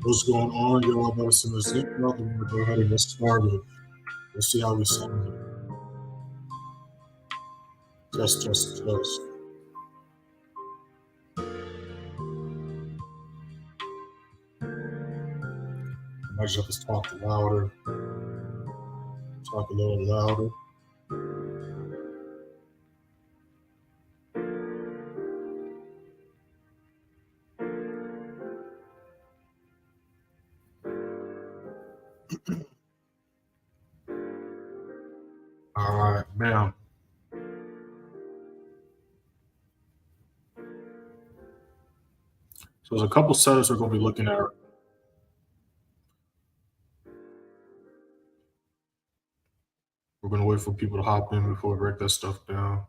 What's going on? Y'all about to send this link out. We're going to go ahead and get started. Let's see how we sound here. Test. I might just have to talk louder. Talk a little louder. All right, bam. So there's a couple setups we're going to be looking at. We're going to wait for people to hop in before we break that stuff down.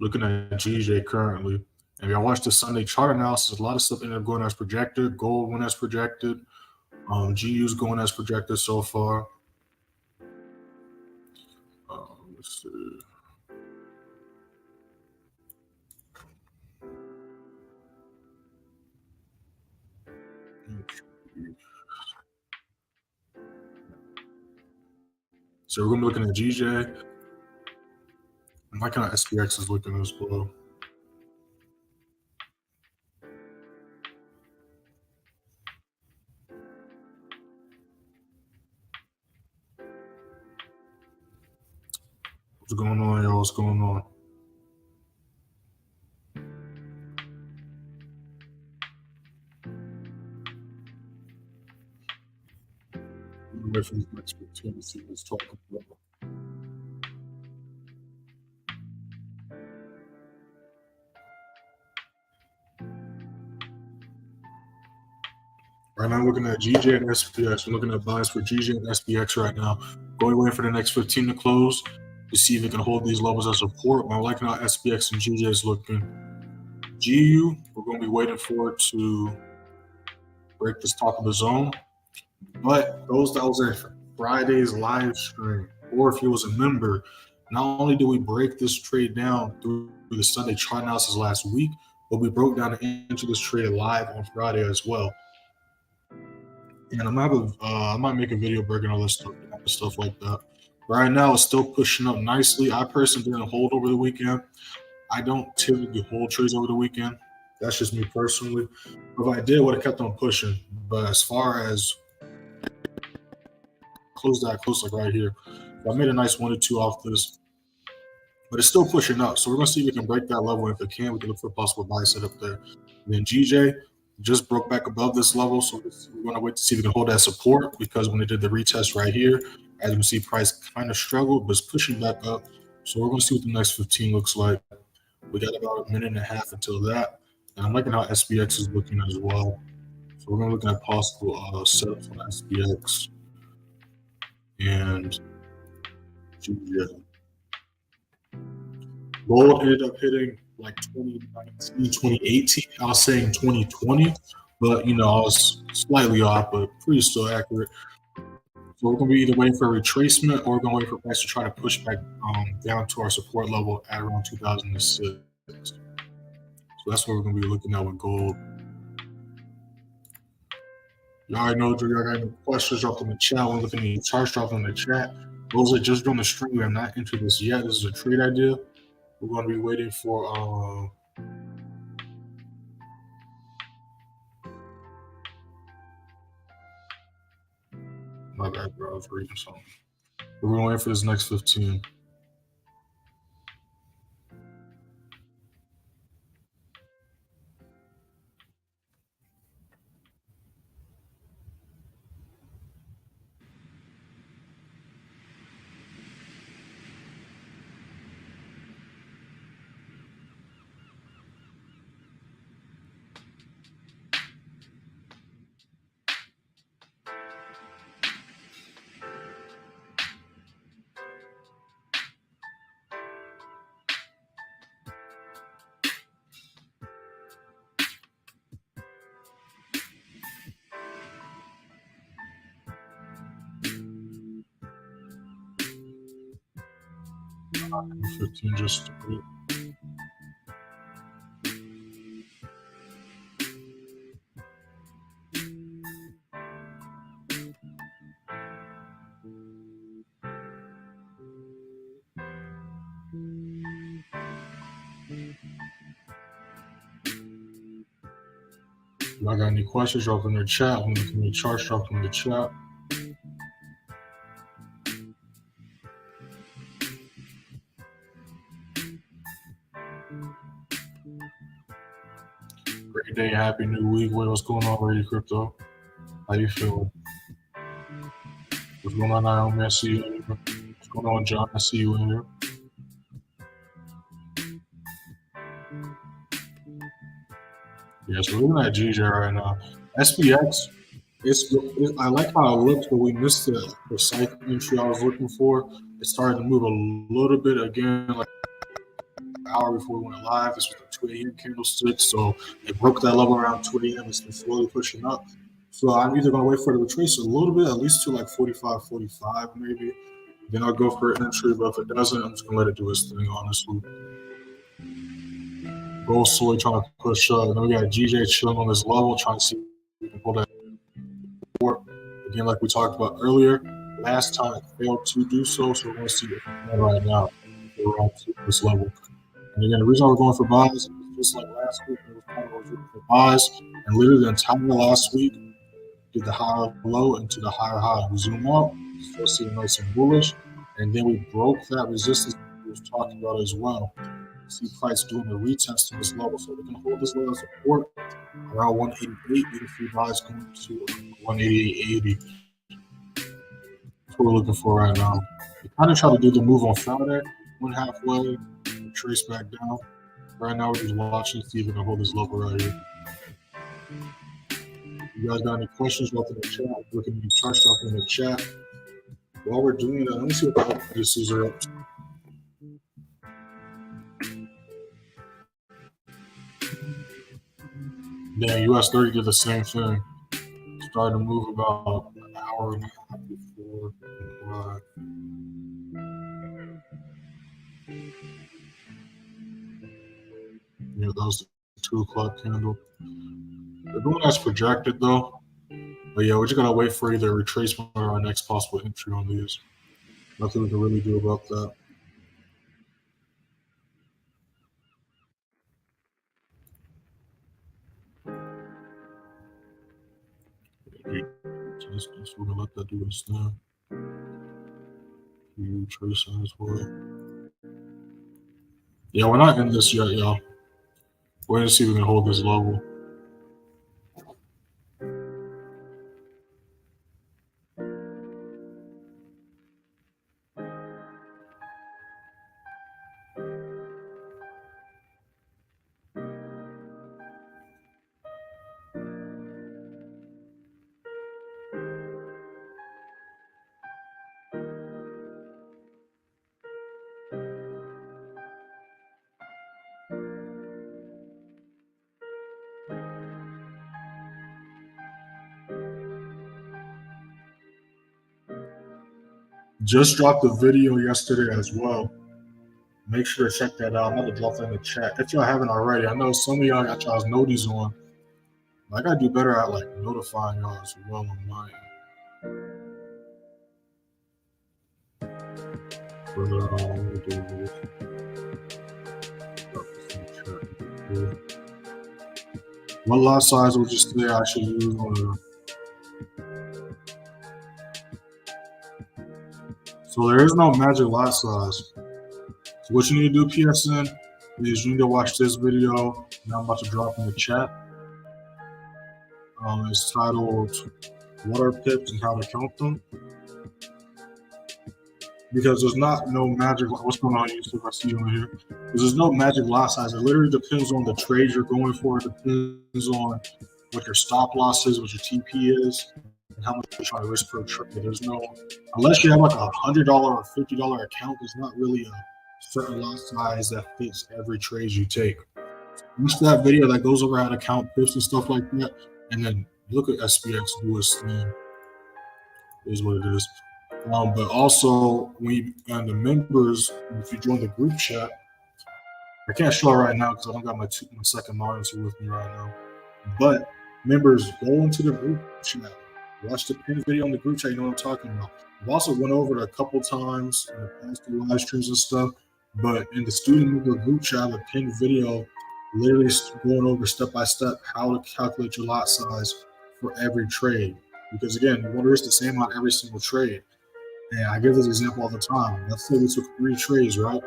Looking at GJ currently. And if y'all watch the Sunday chart analysis, a lot of stuff ended up going as projected. Gold went as projected. GU's going as projected so far. Let's see. So we're going to be looking at GJ. I'm liking how SPX is looking as well. What's going on, y'all? What's going on? Wait for this next 15 to see what's talking about. Right now, I'm looking at GJ and SPX. I'm looking at buys for GJ and SPX right now. Going away for the next 15 to close to see if it can hold these levels as support. I'm liking how SPX and GJ is looking. GU, we're going to be waiting for it to break this top of the zone. But those that was in Friday's live stream, or if you was a member, not only did we break this trade down through the Sunday chart analysis last week, but we broke down into this trade live on Friday as well. And I might make a video breaking all this stuff like that. Right now, it's still pushing up nicely. I personally didn't hold over the weekend. I don't typically hold trades over the weekend. That's just me personally. If I did, I would have kept on pushing. But as far as close like right here, I made a nice 1 to 2 off this. But it's still pushing up. So we're going to see if we can break that level. If it can, we can look for a possible buy set up there. And then GJ just broke back above this level. So we're going to wait to see if we can hold that support, because when they did the retest right here, as you can see, price kind of struggled, but it's pushing back up. So we're going to see what the next 15 looks like. We got about a minute and a half until that. And I'm liking how SPX is looking as well. So we're going to look at possible setups on SPX and GJ. Gold ended up hitting like 2019, 2018. I was saying 2020, but I was slightly off, but pretty still accurate. So we're going to be either waiting for a retracement, or we're going to wait for price to try to push back down to our support level at around 2006. So that's what we're going to be looking at with gold. Y'all already know, y'all got any questions, drop them in the chat. We're looking at any charts, drop them in the chat. Those are just doing the stream. We have not entered this yet. This is a trade idea. We're going to be waiting for my bad, bro. I was reading something. We're going to wait for this next 15. Just If I got any questions, drop them in the chat. I'm looking at the charts, drop them in the chat. Great day, happy new week. What's going on, Ready Crypto? How you feeling? What's going on, Naomi? I see you in here. What's going on, John? I see you in here. Yeah, so we're looking at GJ right now. SPX, I like how it looks, but we missed the cycle entry I was looking for. It started to move a little bit again, like an hour before we went live. This was the 2 a.m. candlestick, so it broke that level around 2 a.m. It's been slowly pushing up. So I'm either going to wait for it to retrace a little bit, at least to like 45 maybe. Then I'll go for an entry, but if it doesn't, I'm just going to let it do its thing, honestly. Gold soy trying to push up. Then we got GJ chilling on this level, trying to see if we can pull that support. Again, like we talked about earlier, last time it failed to do so, so we're going to see if it can right now. We're around this level. And again, the reason I was going for buys is just like last week, it was kind of looking for buys, and literally the entire last week did the higher low into the higher high. We zoom out, still see a nice and bullish, and then we broke that resistance we was talking about as well. See price doing a retest to this level, so we can hold this level of support around 188. Get a few buys going to 188.80. That's what we're looking for right now. We kind of try to do the move on Friday, went halfway, trace back down. Right now, we're just watching, see if we can hold this level right here. You guys got any questions? Drop in the chat. Looking at the charts, drop in the chat. While we're doing that, let me see what the indices are up to. Then US30 did the same thing. Started to move about an hour and a half before live. Yeah, that was the 2 o'clock candle. They're doing as projected though. But yeah, we're just gonna wait for either retracement or our next possible entry on these. Nothing we can really do about that. So we're gonna let that do its thing. Retracing as well. Yeah, we're not in this yet, y'all. We're gonna see if we can hold this level. Just dropped a video yesterday as well. Make sure to check that out. I'm going to drop that in the chat if y'all haven't already. I know some of y'all got y'all's noties on. I got to do better at like notifying y'all as well on my end. But let me do this. What lot size would you say I should use on the? So there is no magic lot size. So what you need to do, PSN, is you need to watch this video that I'm about to drop in the chat. It's titled "What are pips and how to count them?" Because there's no magic. What's going on, YouTube? I see you in here. Because there's no magic lot size. It literally depends on the trade you're going for. It depends on what your stop loss is, what your TP is, and how much you're trying to risk per trade. There's no, unless you have like $100 or $50 account, there's not really a certain lot size that fits every trade you take. Watch that video that goes over how to count pips and stuff like that, and then look at SPX do its thing. Is what it is. But also, when the members, if you join the group chat, I can't show it right now because I don't got my second monitor with me right now. But members, go into the group chat, watch the pin video on the group chat. You know what I'm talking about. I've also went over it a couple times in the past live streams and stuff. But in the student member group chat, the pinned video literally going over step by step how to calculate your lot size for every trade. Because again, you want to risk the same on every single trade. And I give this example all the time. Let's say we took 3 trades, right?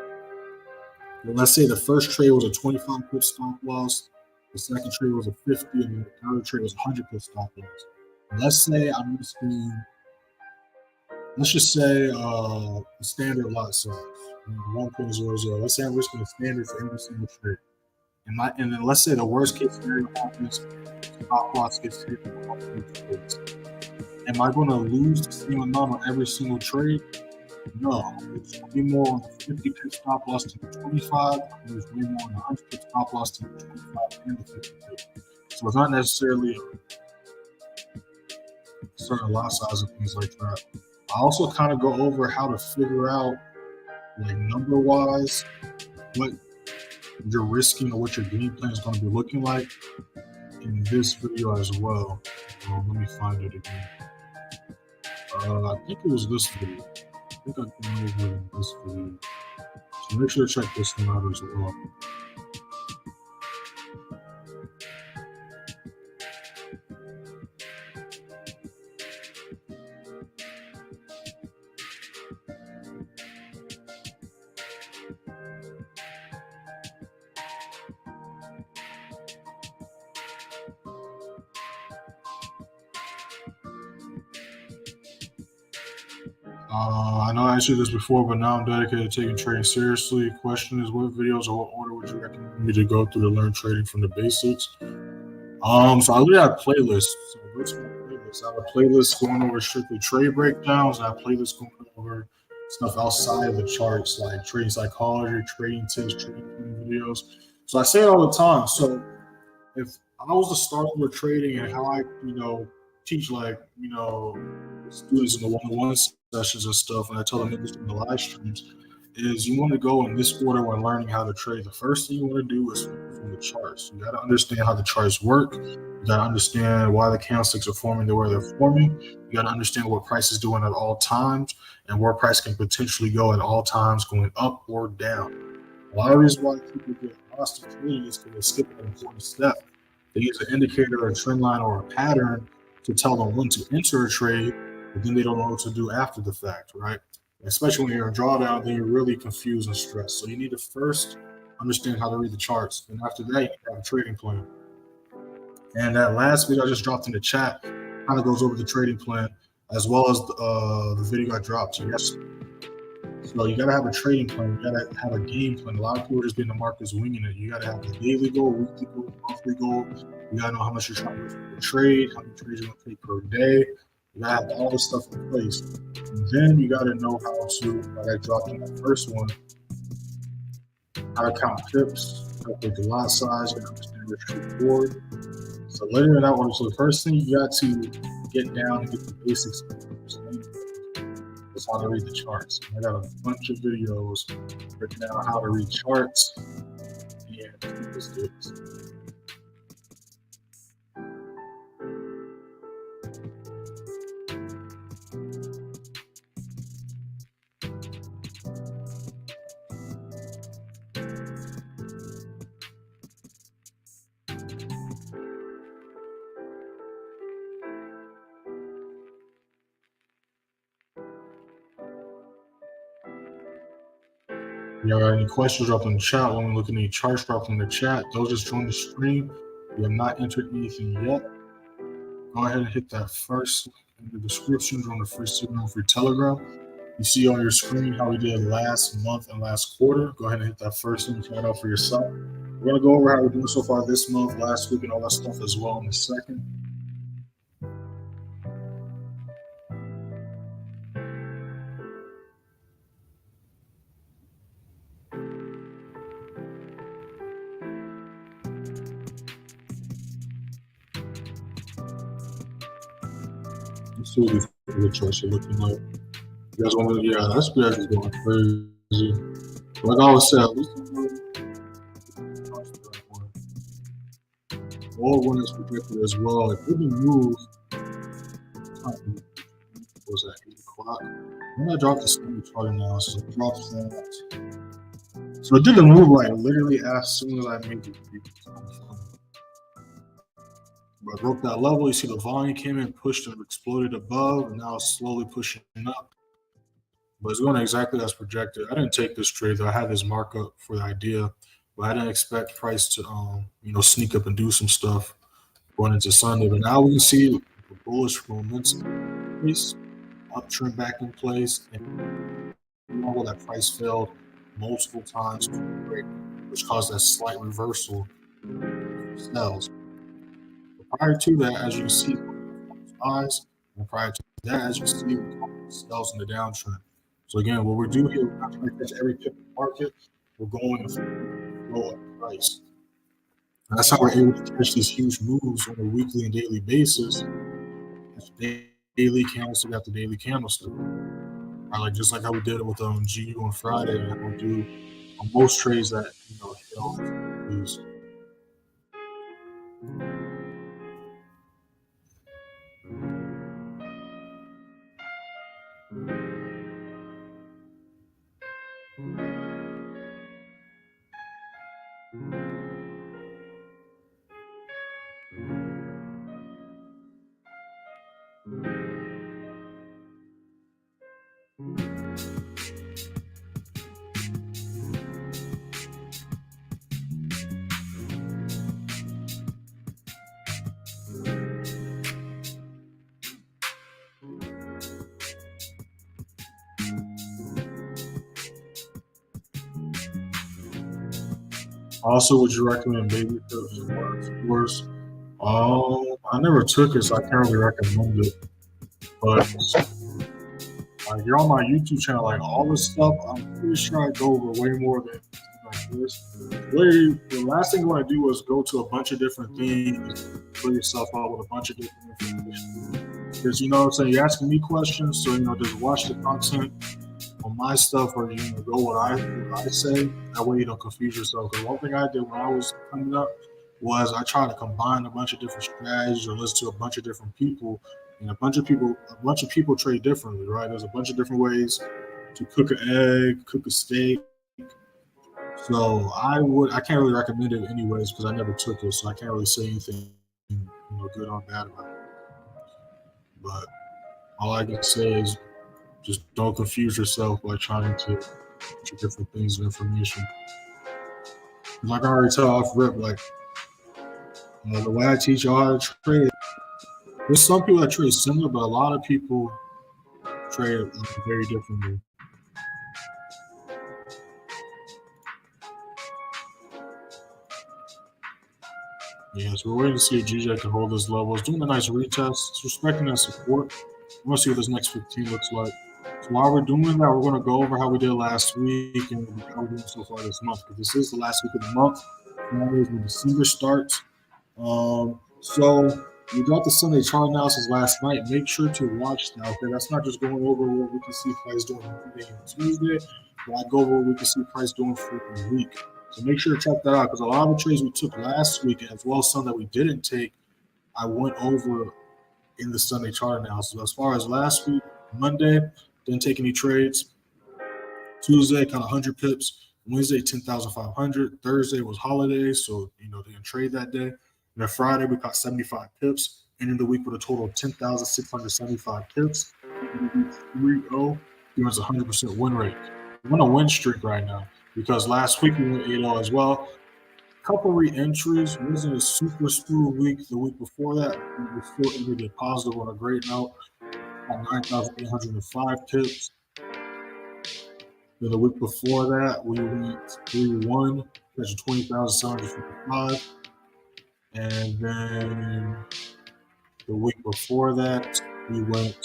And let's say the first trade was a 25 pip stop loss, the second trade was a 50, and the third trade was 100 pip stop loss. And let's say I'm risking, let's just say the standard lot size, 1.00. Let's say I'm risking a standard for every single trade. And then let's say the worst case scenario happens, stop loss gets hit in all 3 trades. Am I going to lose the same amount on every single trade? No, it's way more on the 50 pip stop loss to the 25. There's way more on the 100 pip stop loss to the 25 and the 50 pip. So it's not necessarily a certain lot size and things like that. I also kind of go over how to figure out, like number wise, what you're risking or what your game plan is going to be looking like in this video as well. Let me find it again. I think it was this video. I think I came over in this video. So make sure to check this one out as well. I know I answered this before, but now I'm dedicated to taking trading seriously. Question is, what videos or what order would you recommend me to go through to learn trading from the basics? So I literally have playlists. So go to my playlist. I have a playlist going over strictly trade breakdowns. I have playlists going over stuff outside of the charts, like trading psychology, trading tips, trading videos. So I say it all the time. So if I was to start with trading and how I, teach students in the one-on-one sessions and stuff, and I tell them this in the live streams, is you want to go in this order when learning how to trade. The first thing you want to do is focus on the charts. You got to understand how the charts work. You got to understand why the candlesticks are forming the way they're forming. You got to understand what price is doing at all times and where price can potentially go at all times, going up or down. A lot of reasons why people get lost in trading is because they skip an important step. They use an indicator, a trend line, or a pattern to tell them when to enter a trade, but then they don't know what to do after the fact, right? Especially when you're in drawdown, then you're really confused and stressed. So you need to first understand how to read the charts. And after that, you have a trading plan. And that last video I just dropped in the chat kind of goes over the trading plan, as well as the video I dropped yesterday. So you got to have a trading plan. You got to have a game plan. A lot of people just be in the markets winging it. You got to have the daily goal, weekly goal, monthly goal. You got to know how much you're trying to trade, how many trades you're going to take per day. You got to have all this stuff in place. And then you got to know how to, like I dropped in the first one, how to count pips, calculate the lot size, and understand your trade forward. So later in that one, so the first thing you got to get down and get the basics of understanding is how to read the charts. I got a bunch of videos breaking down how to read charts and this is. If you got any questions, drop in the chat. When we look at any charts, drop in the chat. Those just joined the stream, you have not entered anything yet, go ahead and hit that first in the description, join the free signal, free Telegram. You see on your screen how we did last month and last quarter. Go ahead and hit that first and check it out for yourself. We're going to go over how we're doing so far this month, last week, and all that stuff as well in a second. Let's see what the charts are looking like. You guys want to, yeah, that's SPX is going crazy. Like I always said, at least all one is projected as well. It didn't move. Was at 8 o'clock. When I dropped the standard chart analysis, I dropped that So it did the move like literally as soon as I made it. But I broke that level. You see the volume came in, pushed and exploded above, and now it's slowly pushing up. But it's going exactly as projected. I didn't take this trade though. I had this markup for the idea, but I didn't expect price to sneak up and do some stuff going into Sunday. But now we can see the bullish momentum place, uptrend back in place, and that price failed multiple times, which caused that slight reversal of sales. But prior to that, as you can see, highs, and prior to that, as you see, sales in the downtrend. So again, what we're doing here, we're not trying to catch every pip in the market. We're going to low up price. And that's how we're able to catch these huge moves on a weekly and daily basis. Daily candlestick after daily candlestick. Like just like how we did it with GU on Friday, and we'll do on most trades that hit all these. Also, would you recommend baby tips or yours? I never took it, so I can't really recommend it. But like you're on my YouTube channel, like all this stuff, I'm pretty sure I go over way more than like this. The last thing you want to do is go to a bunch of different things, fill yourself out with a bunch of different information. Because you know what I'm saying, you're asking me questions, so just watch the content on my stuff, or go what I say. That way you don't confuse yourself. Because one thing I did when I was coming up was I tried to combine a bunch of different strategies or listen to a bunch of different people. And a bunch of people trade differently, right? There's a bunch of different ways to cook an egg, cook a steak. So I can't really recommend it anyways because I never took it, so I can't really say anything good or bad about it. But all I can say is just don't confuse yourself by trying to get different things of information. Like I already tell off rip, like the way I teach y'all how to trade, there's some people that trade similar, but a lot of people trade very differently. Yeah, so we're waiting to see if GJ can hold his level. It's doing a nice retest. It's respecting that support. We want to see what this next 15 looks like. So while we're doing that, we're going to go over how we did last week and how we're doing so far this month. Because this is the last week of the month. Nowadays when December starts. So we got the Sunday chart analysis last night. Make sure to watch that. Okay, that's not just going over what we can see price doing Monday and Tuesday, but I go over what we can see price doing for the week. So make sure to check that out because a lot of the trades we took last week, as well as some that we didn't take, I went over in the Sunday chart analysis. As far as last week, Monday, didn't take any trades. Tuesday, kind of 100 pips. Wednesday, 10,500. Thursday was holiday, so didn't trade that day. And then Friday, we caught 75 pips. Ending the week with a total of 10,675 pips. 3-0. He was 100% win rate. We're on a win streak right now because last week we went 8-0 as well. Couple re-entries. Wasn't a super smooth week the week before that. We were still able to get positive on a great note at 9,805 pips. Then the week before that, we went 3-1, catching 20,755. And then the week before that, we went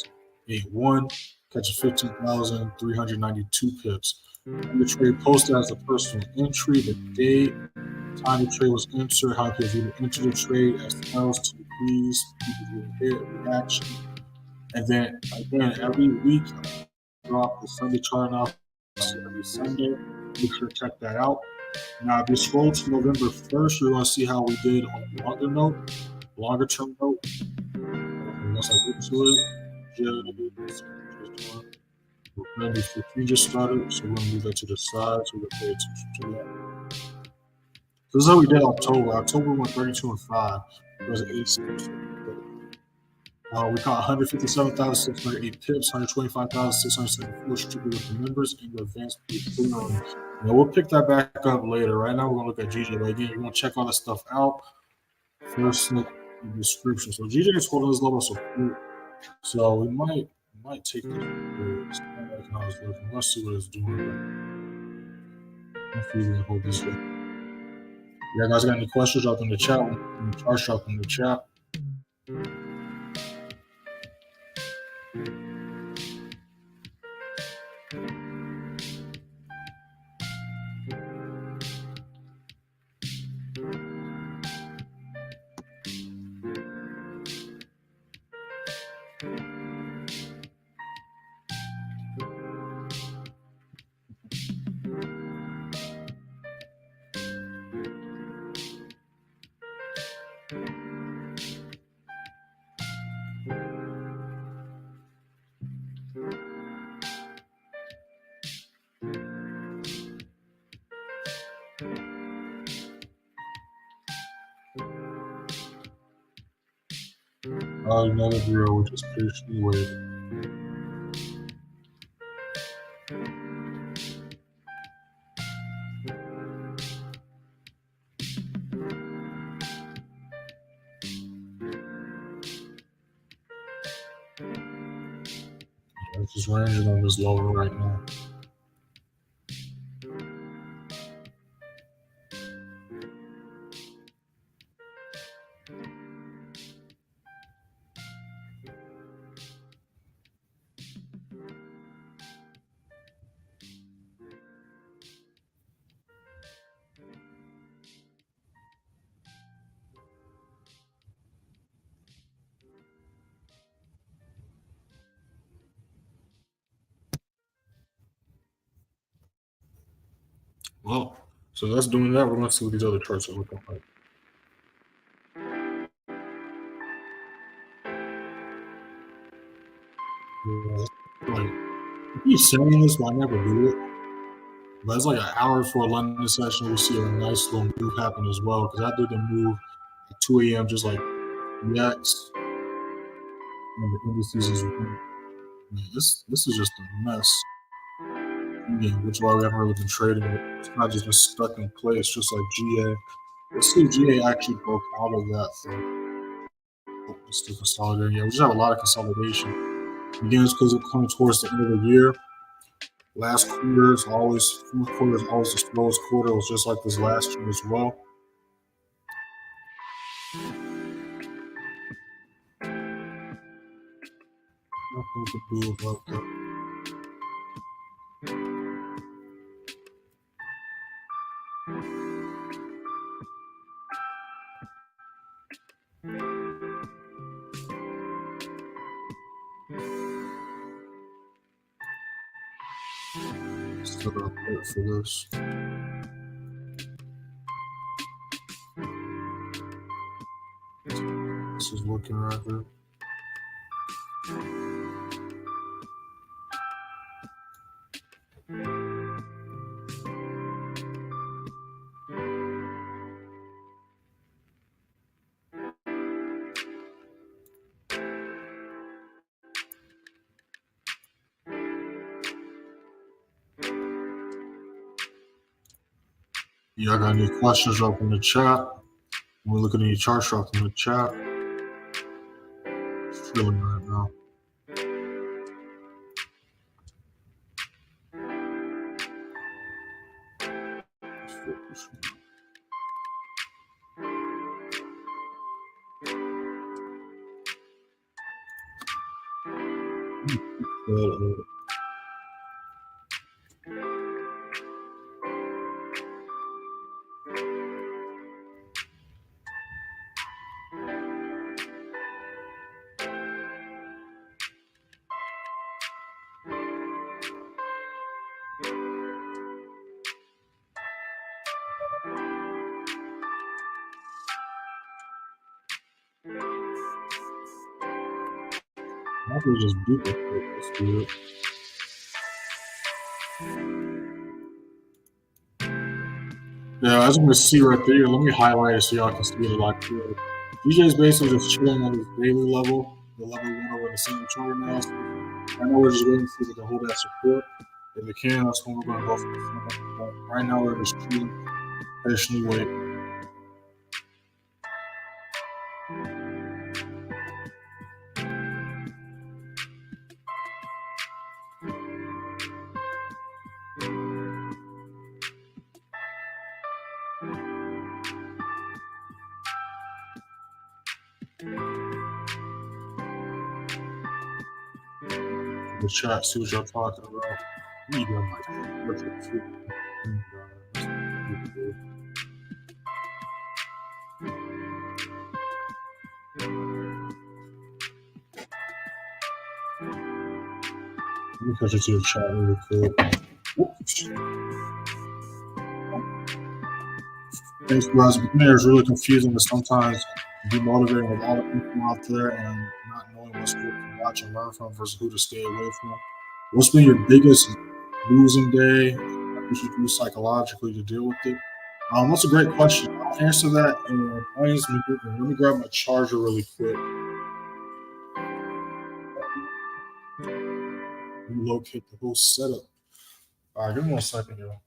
8-1, catching 15,392 pips. The trade posted as a personal entry, the date, time the trade was entered, how to view the enter the trade, as else to please, people hit reaction. And then again, every week, I drop the Sunday chart off every Sunday. Make sure to check that out. Now, if you scroll to November 1st, you're going to see how we did on a longer term note. And once I get to it, Maybe 15 just started, so we're gonna move that to the side so we can pay attention to that. This is how we did October. October went 32 and 5. It was 86%. We caught 157,608 pips, 125,674 strictly with the members, and the advanced premium. Now we'll pick that back up later. Right now we're gonna look at GJ. But again, you're gonna check all this stuff out. First, look in the description. So GJ is holding this level of support. So we might take this. It's not like how it's looking. Let's see what it's doing. Hopefully we can hold this way. Yeah, guys, got any questions? Drop in the chat. Drop in the chat. Another drill, which is patiently waiting. It's just ranging on this lower right now. Well, so that's doing that. We're going to see what these other charts are looking like. Like, I keep saying this, but I never do it. But it's like an hour before a London session, we see a nice little move happen as well. Because I did the move at 2 a.m. just like X. And the indices is this is just a mess. Yeah, which is why we haven't really been trading it. It's not just been stuck in place, just like GA. Let's see if GA actually broke out of that thing. It's still consolidating. Yeah, we just have a lot of consolidation. Again, it's because we're coming towards the end of the year. Last quarter is always, fourth quarter is always the slowest quarter. It was just like this last year as well. Nothing to do about that. Still got to wait for this. This is looking right here. Y'all got any questions up in the chat? We're looking at your chart shop in the chat. It's feeling right now. I could just duplicate this dude. Yeah, as we can see right there, let me highlight it so y'all can see it a lot clearer. DJ is basically just chilling on his daily level, the level we went over in the single chart analysis. Right now we're just waiting to see if we can hold that support. If we can, that's when we're going to go for the second. But right now we're just chilling, patiently waiting. The chat, see what y'all talking about. You got my perfect fit. Let me catch you to the chat really quick. Thanks, guys. Beginner is really confusing and sometimes demotivating with all the people out there and not knowing what's good to watch and learn from versus who to stay away from. What's been your biggest losing day? What you should do psychologically to deal with it? That's a great question. I'll answer that in let me grab my charger really quick. Let me locate the whole setup. All right, give me 1 second, y'all.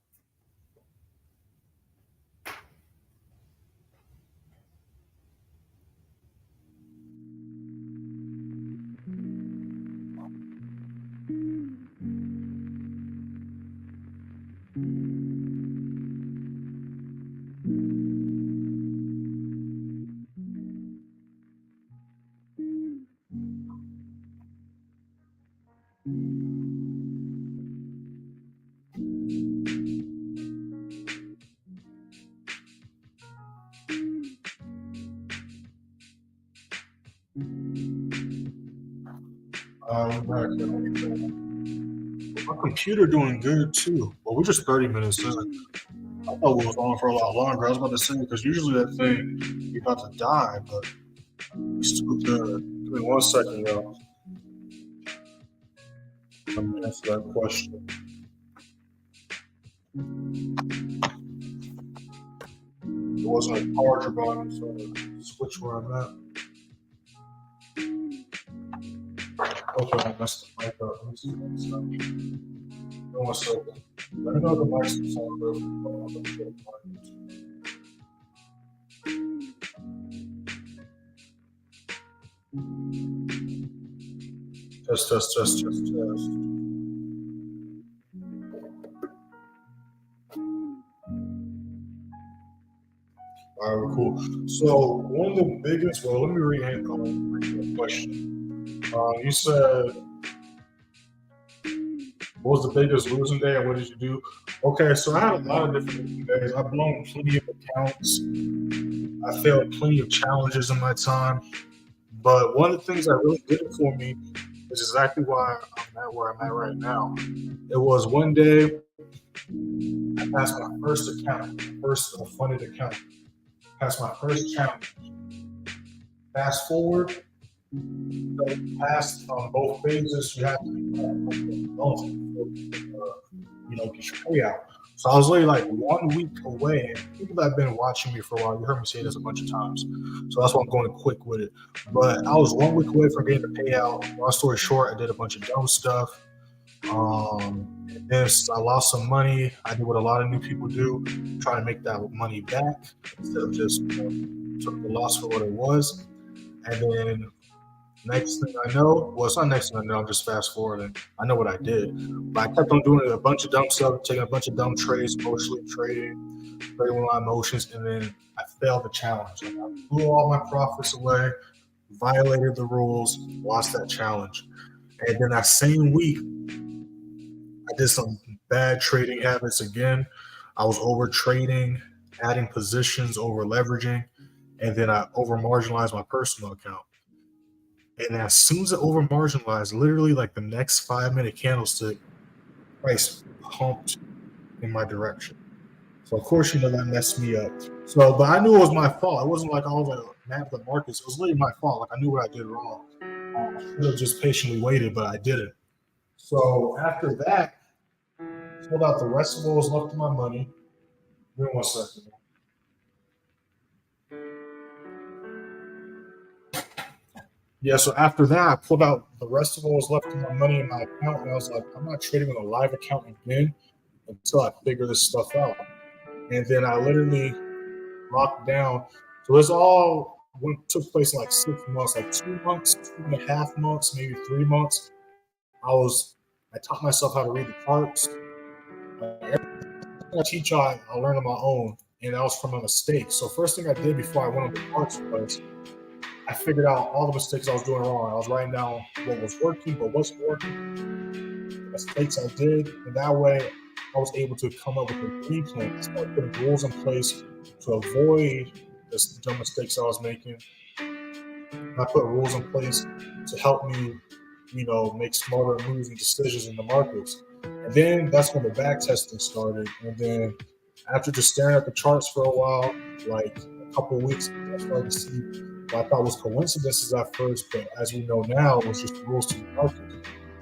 My computer doing good too. Well, we're just 30 minutes in. I thought we was on for a lot longer. I was about to say because usually that thing you're about to die, but we still good. Give me 1 second, y'all. Let me answer that question. There wasn't a charger button, so I switch where I'm at. Okay, I messed the mic up. Let me see what's up. Give me 1 second. Let me know if the mic's on real quick. Test. All right, cool. So one of the biggest, well, let me read the question. You said, what was the biggest losing day and what did you do? Okay, so I had a lot of different losing days. I've blown plenty of accounts. I failed plenty of challenges in my time. But one of the things that really did it for me is exactly why I'm at where I'm at right now. It was one day I passed my first account, first funded account. Passed my first challenge. Fast forward, past both phases, you have to get your payout. So I was literally like 1 week away. People that have been watching me for a while, you heard me say this a bunch of times. So that's why I'm going quick with it. But I was 1 week away from getting the payout. Long story short, I did a bunch of dumb stuff. And then I lost some money. I did what a lot of new people do, try to make that money back instead of just took the loss for what it was. And then next thing I know, well, it's not next thing I know, I'm just fast forwarding. I know what I did. But I kept on doing a bunch of dumb stuff, taking a bunch of dumb trades, emotionally trading with my emotions, and then I failed the challenge. Like, I blew all my profits away, violated the rules, lost that challenge. And then that same week, I did some bad trading habits again. I was over trading, adding positions, over leveraging, and then I over marginalized my personal account. And as soon as it over marginalized, literally like the next 5-minute candlestick, price pumped in my direction. So of course, that messed me up. So, but I knew it was my fault. It wasn't like I was like mad at the markets. It was literally my fault. Like I knew what I did wrong. I should have just patiently waited, but I didn't. So after that, pulled out the rest of what was left of my money. Give me 1 second. Yeah, so after that, I pulled out the rest of what was left of my money in my account, and I was like, I'm not trading on a live account again until I figure this stuff out. And then I literally locked down. So it's all took place in like 6 months, like 2 months, 2.5 months, maybe 3 months. I taught myself how to read the charts. Everything I teach y'all, I learned on my own, and that was from a mistake. So first thing I did before I went on the charts was I figured out all the mistakes I was doing wrong. I was writing down what was working, what wasn't working, the mistakes I did, and that way I was able to come up with a game plan. I started putting rules in place to avoid the dumb mistakes I was making. I put rules in place to help me, make smarter moves and decisions in the markets. And then that's when the back testing started. And then after just staring at the charts for a while, like a couple of weeks, I started to see what I thought was coincidences at first, but as we know now, it was just rules to the market.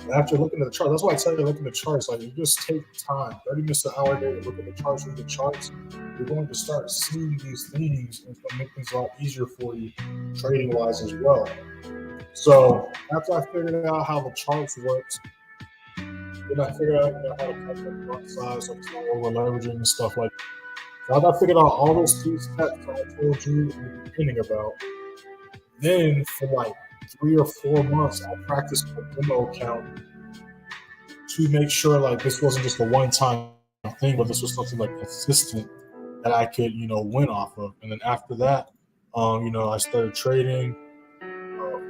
And after looking at the charts, that's why I tell you to look at the charts. Like, you just take time, 30 minutes to an hour a day to look at the charts, read the charts. You're going to start seeing these things, and it's going to make things a lot easier for you trading wise as well. So after I figured out how the charts worked, then I figured out how to cut the block size, like over leveraging and stuff like that. So after I figured out all those key steps that I told you in the beginning about, then for like 3 or 4 months, I practiced my demo account to make sure like this wasn't just a one-time thing, but this was something like consistent that I could, win off of. And then after that, I started trading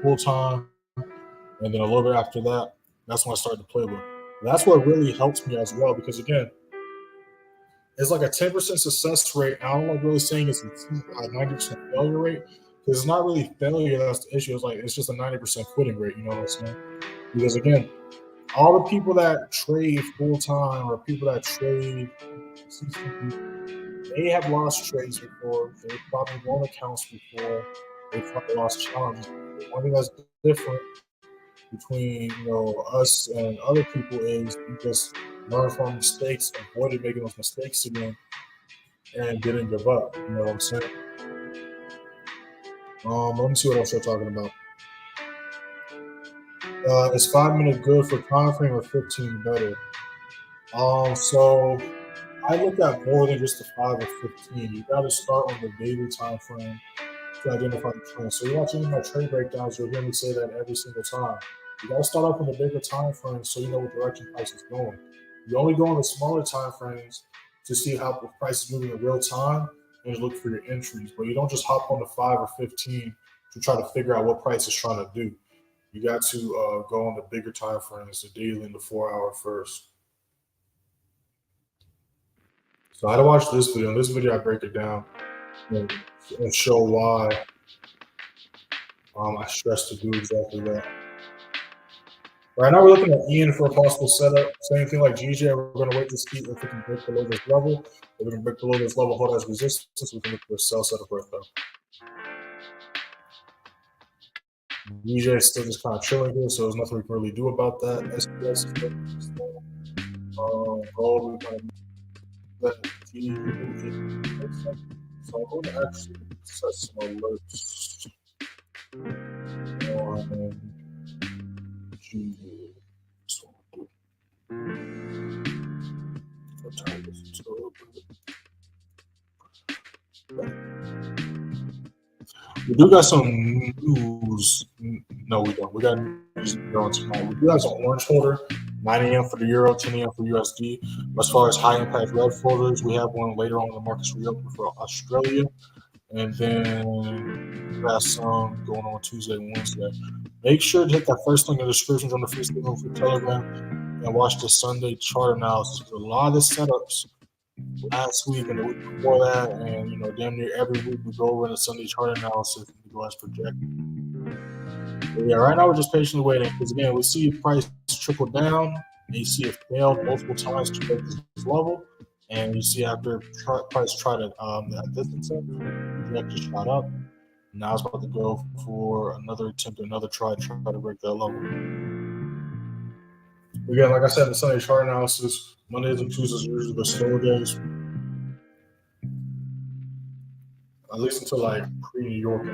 full time, and then a little bit after that, that's when I started the playbook. That's what really helps me as well, because again, it's like a 10% success rate. I don't like really saying it's a 90% failure rate, because it's not really failure that's the issue. It's just a 90% quitting rate. You know what I'm saying? Because again, all the people that trade full time or people that trade, they have lost trades before. They've probably won accounts before. They've probably lost challenges. The one thing that's different between us and other people is we just learn from mistakes, avoided making those mistakes again, and didn't give up. You know what I'm saying? Let me see what else you're talking about. Is 5 minute good for time frame or 15 better? So I look at more than just the 5 or 15. You got to start on the daily time frame to identify the trend. So you're watching my trade breakdowns, you'll hear me say that every single time. You got to start off on the bigger time frames so you know what direction price is going. You only go on the smaller time frames to see how the price is moving in real time and look for your entries. But you don't just hop on the 5 or 15 to try to figure out what price is trying to do. You got to go on the bigger time frames, the daily and the 4 hour first. So I had to watch this video. In this video, I break it down and show why I stress to do exactly that. Right now, we're looking at Ian for a possible setup. Same thing like GJ. We're going to wait to see if we can break below this level. If we can break below this level, hold as resistance, we can look for a sell setup right there. GJ is still just kind of chilling here, so there's nothing we can really do about that. SPS is gold, we kind of let T. So I'm going to actually set some alerts on GJ. We do got some news. No, we don't. We got news on tonight. We do have some orange folder, 9 a.m. for the euro, 10 a.m. for USD. As far as high impact red folders, we have one later on in the markets reopen for Australia. And then we got some going on Tuesday and Wednesday. Make sure to hit that first link in the description on the free signal for Telegram and watch the Sunday chart analysis. A lot of the setups last week and the week before that, and damn near every week we go over in the Sunday chart analysis and we go as projected. But yeah, right now we're just patiently waiting because again we see price trickle down and you see it failed multiple times to break this level, and you see after price tried that distance up, project just shot up. Now it's about to go for another attempt, another try to break that level. Again, like I said, the Sunday chart analysis, Mondays and Tuesdays are usually the slower days. At least until like pre-New York.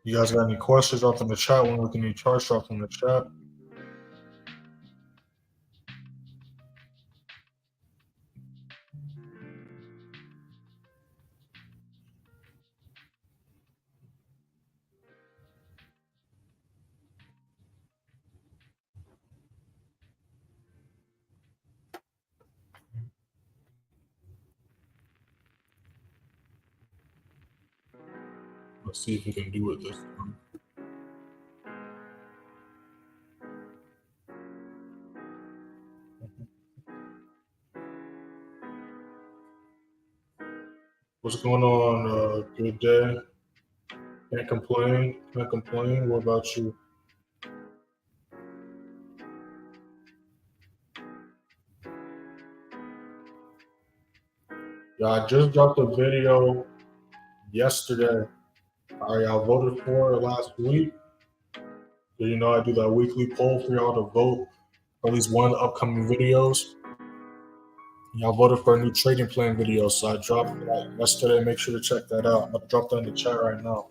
You guys got any questions? Drop them in the chat. When we look at any charts, drop them in the chat. Let's see if we can do it this time. What's going on? Good day. Can't complain. Can't complain. What about you? Yeah, I just dropped a video yesterday. Y'all voted for last week. So, you know, I do that weekly poll for y'all to vote for at least one of the upcoming videos. Y'all voted for a new trading plan video, so I dropped that yesterday. Make sure to check that out. I'm going to drop that in the chat right now.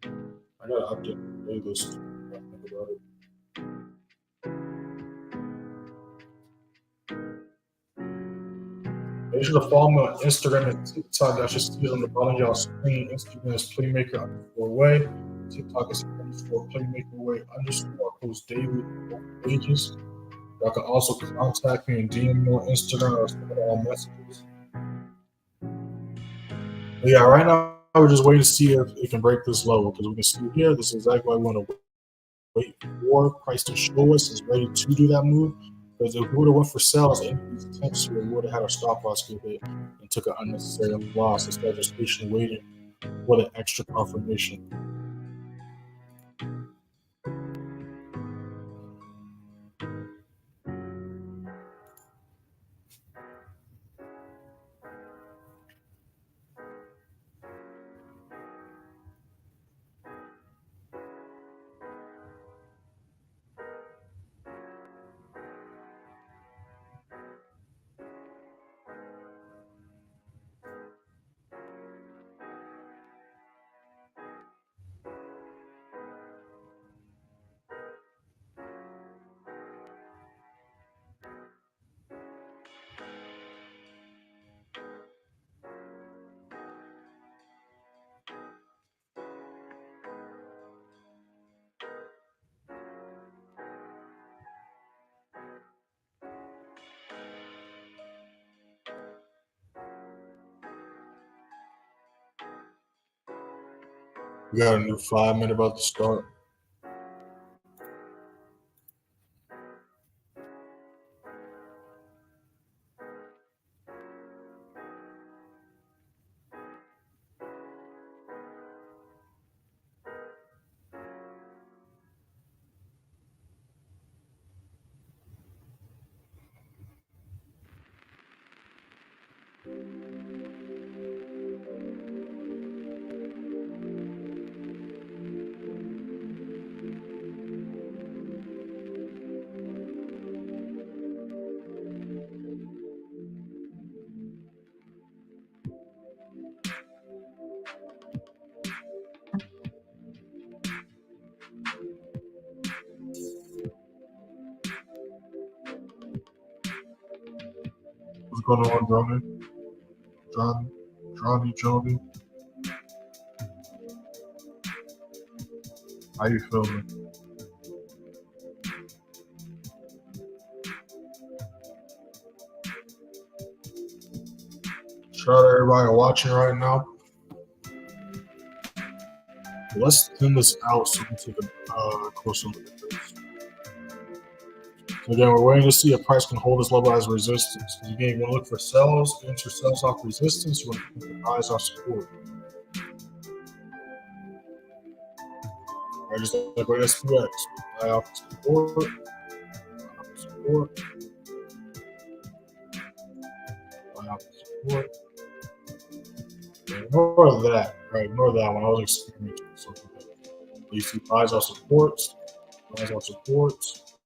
I got to update the playlist. Think about it. Make sure to follow me on Instagram and TikTok. I should see it on the bottom of y'all screen. Instagram is playmaker_way. TikTok is _playmakerway_. I post daily on both pages. Y'all can also contact me and DM me on Instagram or send all messages. But yeah, right now we're just waiting to see if it can break this level, because we can see here, this is exactly what we want to wait for. Price to show us is ready to do that move. Because if we would have went for sales in these attempts here, we would have had our stop loss get hit and took an unnecessary loss instead of just patiently waiting for the extra confirmation. We got a new 5-minute about to start. What's going on, Johnny? How you feeling? Shout out to everybody watching right now. Let's thin this out so we can take a closer look at this. So again, we're waiting to see if price can hold this level as resistance. Again, you want to look for sells, enter sells off resistance. You want to keep the buys off support. Just like with SPX, buy off support, buy off support. Ignore that, right? Ignore that one. I was experiencing something like that. You see buys off supports, buys off supports,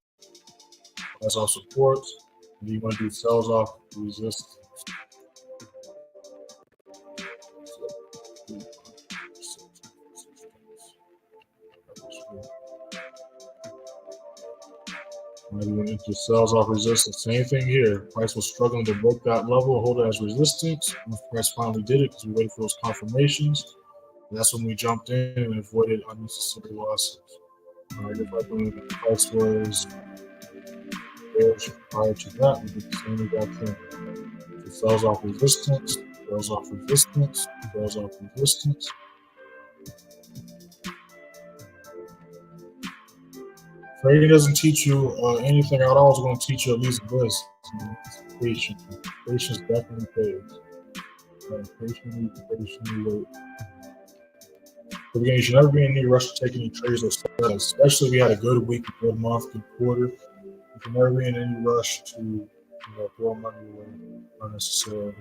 buys off supports, and you want to do sells off resistance. Just sells off resistance. Same thing here. Price was struggling to break that level, hold it as resistance. And price finally did it because we waited for those confirmations. And that's when we jumped in and avoided unnecessary losses. All right, just like when the price was bearish prior to that, we did the same exact thing. It sells off resistance, sells off resistance, sells off resistance. Trading doesn't teach you anything at all. It's going to teach you at least this. Patience. Patience definitely pays. Patiently wait. But again, you should never be in any rush to take any trades or sell, especially if you had a good week, a good month, good quarter. You should never be in any rush to throw money away unnecessarily.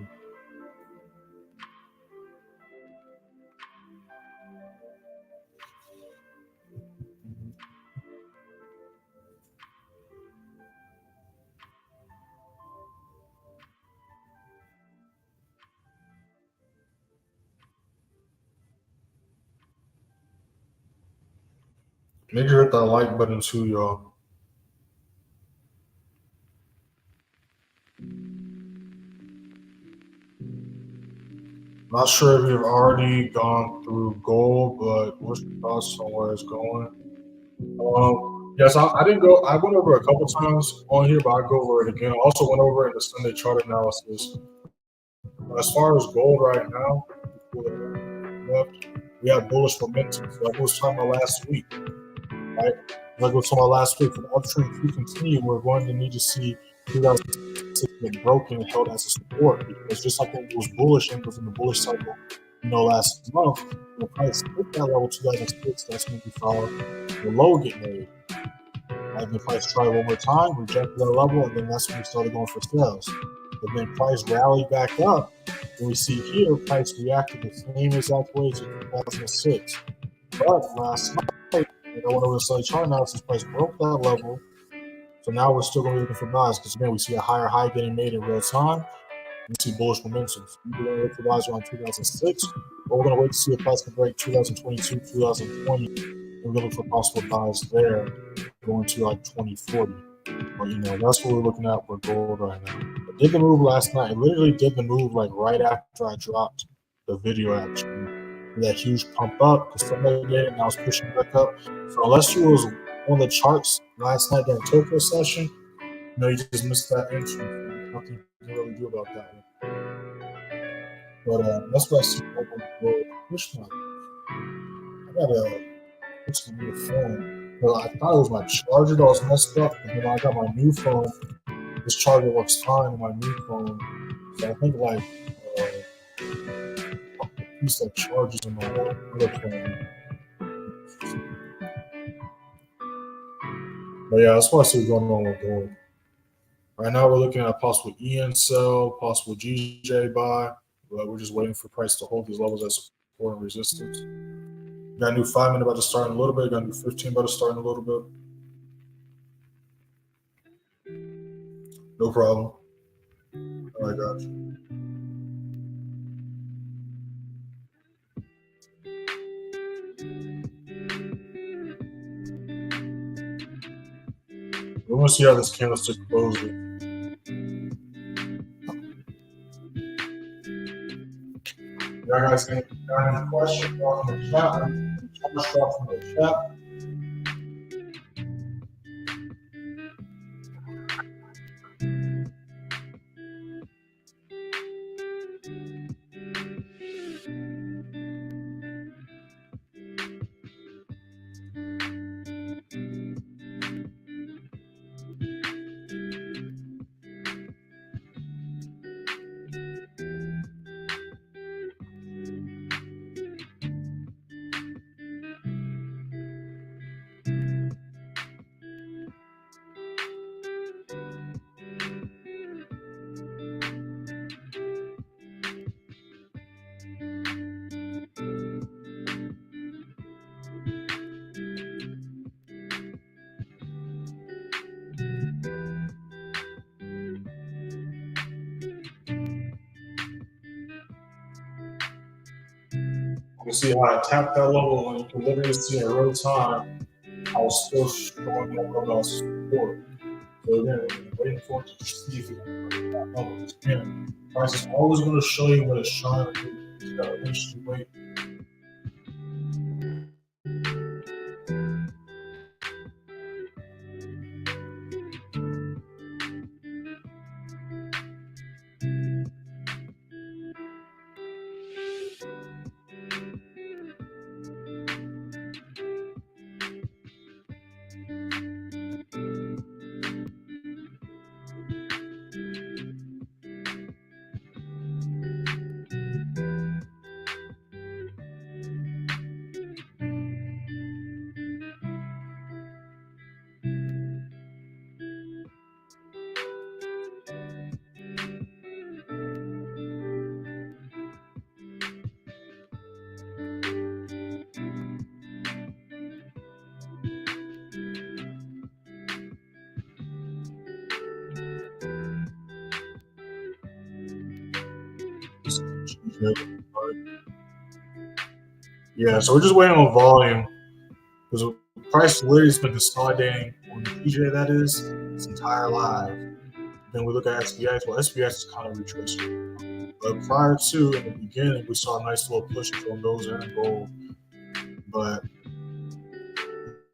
Make sure you hit that like button too, y'all. Not sure if you've already gone through gold, but what's your thoughts on where it's going? Yes, I didn't go. I went over a couple times on here, but I'll go over it again. I also went over it in the Sunday chart analysis. As far as gold right now, we have bullish momentum. So like I was talking about last week, right? Like I was talking about last week, for the uptrend to continue, we're going to need to see 2006 get broken and held as a support, because just like it was bullish and within the bullish cycle, last month, the price hit that level 2006. That's when we saw the low get made. And the price tried one more time, rejected that level, and then that's when we started going for sales. But then price rallied back up, and we see here price reacted the same exact way to 2006. But last night, I went over the Sunday chart analysis, price broke that level. So now we're still going to be looking for buys, because again, we see a higher high getting made in real time. We see bullish momentum. So we're going to look for buys around 2006, but we're going to wait to see if price can break 2022, 2020. We're going to look for possible buys there going to like 2040. But that's what we're looking at for gold right now. It did the move last night. It literally did the move like right after I dropped the video, actually. That huge pump up, because somebody did it and I was pushing back up. So unless you was on the charts last night during Tokyo session, you just missed that entry. There's nothing you can really do about that one. But that's what I see. Push my. I gotta fix my new phone. Well, I thought it was my charger that was messed up, and then I got my new phone. This charger works fine on my new phone, so I think like a piece that charges in my other phone. But yeah, that's what I see going on with gold. Right now, we're looking at a possible EN sell, possible GJ buy, but we're just waiting for price to hold these levels as support and resistance. Got a new 5 minute about to start in a little bit. Got a new 15 about to start in a little bit. No problem. All right, got you. We're going to see how this candlestick closes. Y'all guys got any questions from the chat? From the chat. You can see how I tapped that level, and you can literally see in real time I was still showing that level as support. So again, we're waiting for it to see if it can break that level. Again, price is always going to show you what it's trying to do. You got to patiently wait. Yeah, so we're just waiting on volume because the price literally has been consolidating on the PJ, that is, its entire life. Then we look at SPX. Well, SPX is kind of retracing. But prior to, in the beginning, we saw a nice little push from those and gold. But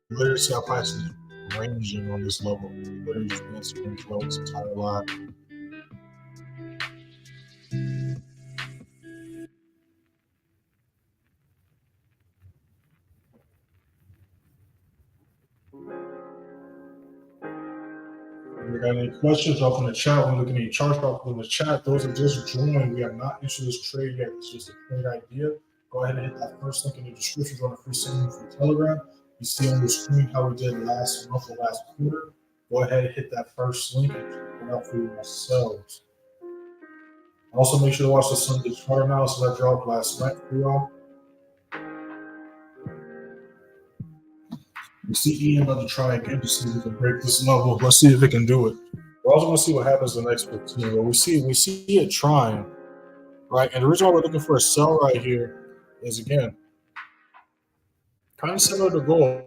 literally see how price is ranging on this level. Literally just been spinning throughout its entire life. If you got any questions, drop in the chat. We're looking at your charts, drop in the chat. Those are just joined. We have not issued this trade yet. It's just a great idea. Go ahead and hit that first link in the description. Join the free sending for Telegram. You see on the screen how we did last month or last quarter. Go ahead and hit that first link and check it out for yourselves. Also, make sure to watch the Sunday chart analysis I dropped last night for y'all. You see EM about to try again to see if we can break this level. Let's see if it can do it. We're also going to see what happens in the next 15. But we see it trying, right? And the reason why we're looking for a sell right here is, again, kind of similar to gold.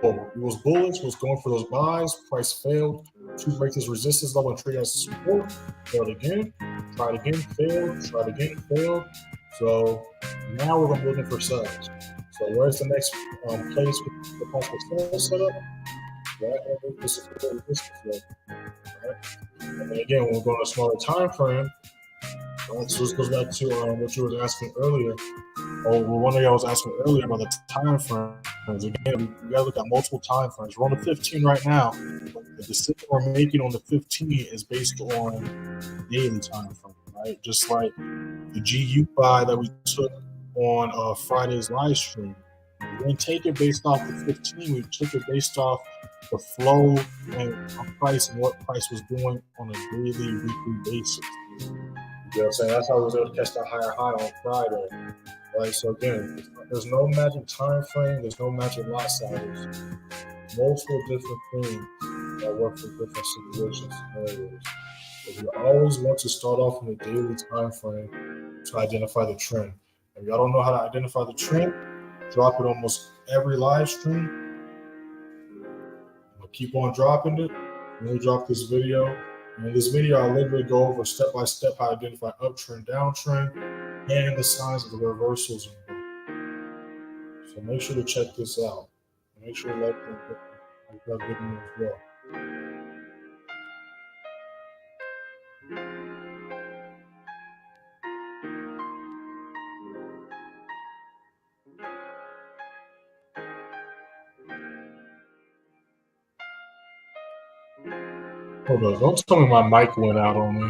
It was bullish, was going for those buys. Price failed to break this resistance level and trade as support. Failed again, tried again, failed, tried again, failed. So now we're going to be looking for sells. So where's the next place with the possible sell setup? Right, this is the resistance level. Right? And then again, when we're going to a smaller time frame, right? So this goes back to what you were asking earlier. One of y'all was asking earlier about the time frames. Again, we got to look at multiple time frames. We're on the 15 right now. The decision we're making on the 15 is based on daily time frame, right? Just like the GBPJPY that we took on Friday's live stream. We didn't take it based off the 15. We took it based off the flow and price and what price was doing on a daily, weekly basis. You know what I'm saying? That's how we was able to catch that higher high on Friday. Right, so again, there's no magic time frame, there's no magic lot size. Multiple different things that work for different situations, scenarios. But you always want to start off in the daily time frame to identify the trend. If y'all don't know how to identify the trend, drop it almost every live stream. I'll keep on dropping it. When we drop this video, and in this video, I literally go over step by step how to identify uptrend, downtrend, and the signs of the reversals. So make sure to check this out. Make sure to like that video as well. Hold on, don't tell me my mic went out on me.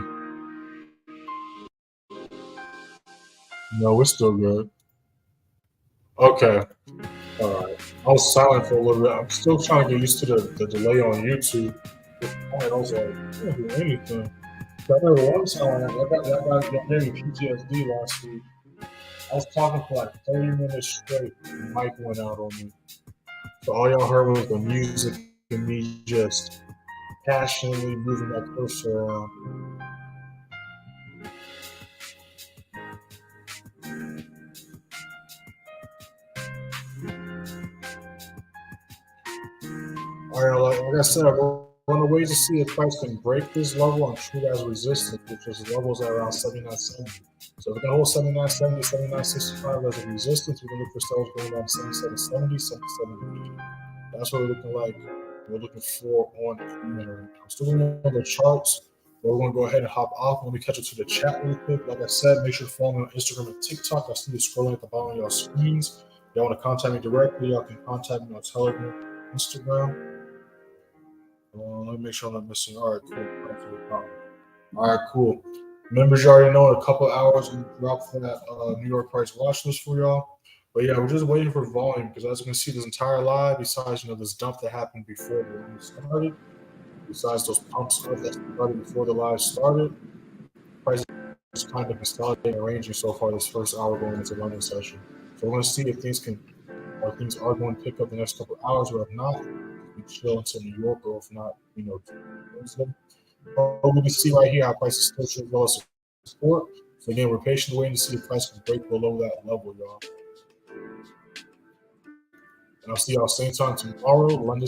No, we're still good. Okay. All right. I was silent for a little bit. I'm still trying to get used to the delay on YouTube. I was like, I can't do anything. I remember one time I got maybe PTSD last week. I was talking for like 30 minutes straight, and the mic went out on me. So all y'all heard was the music and me just passionately moving my cursor around. All right, like I said, we're on the way to see if price can break this level and treat it as resistance, which is levels at around 79.70. So if we can hold 79.70, 79.65 as a resistance, we can look for sellers going down 77.70, 77.80. That's what we're looking like. We're looking for on right now. Still looking at the charts. We're going to go ahead and hop off. Let me catch up to the chat really quick. Like I said, make sure to follow me on Instagram and TikTok. I see you scrolling at the bottom of your screens. If y'all want to contact me directly, y'all can contact me on Telegram, Instagram. Let me make sure I'm not missing. All right, cool. All right, cool. Members, you already know in a couple hours we drop for that New York price watch list for y'all. But yeah, we're just waiting for volume because as you can see, this entire live, besides this dump that happened before the live started, besides those pumps that started before the live started, price is kind of consolidating and ranging so far this first hour going into London session. So we're going to see if things are going to pick up the next couple hours, or if not, we chill until New York, or if not, Wednesday. But we can see right here how price is still trading below support. So again, we're patiently waiting to see if price can break below that level, y'all. And I'll see y'all same time tomorrow, London